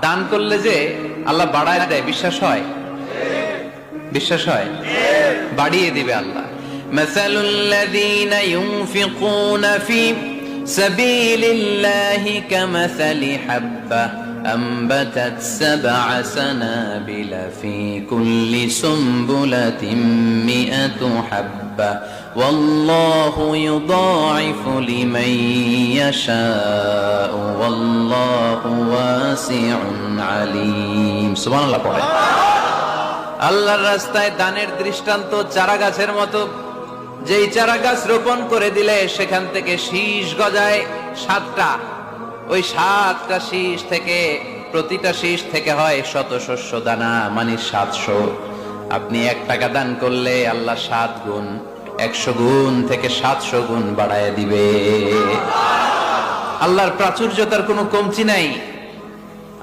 দান করলে যে আল্লাহ বাড়ায় দেয়, বিশ্বাস হয়? বিশ্বাস হয়? বাড়িয়ে দিবে আল্লাহ। মাসালুল্লাযীনা ইউনফিকুনা ফি সাবিলিল্লাহি কামাসালি হাব্বা أنبتت 7 سنابل في كل سنبلة 100 حبة والله يضاعف لمن يشاء والله واسع عليم سبحان الله পড়ে। আল্লাহর রাস্তায় দানের দৃষ্টান্ত চারা গাছের মতো। যেই চারা গাছ রোপণ করে দিলে সেখান থেকে শীষ গজায় 7টা, ওই 7টা শীষ থেকে প্রতিটা শীষ থেকে হয় শত শস্য দানা, মানে 700। আপনি 1 টাকা দান করলে আল্লাহ 7 গুণ, 100 গুণ থেকে 700 গুণ বাড়ায় দিবে। আল্লাহর প্রাচুর্যতার কোনো কমতি নাই।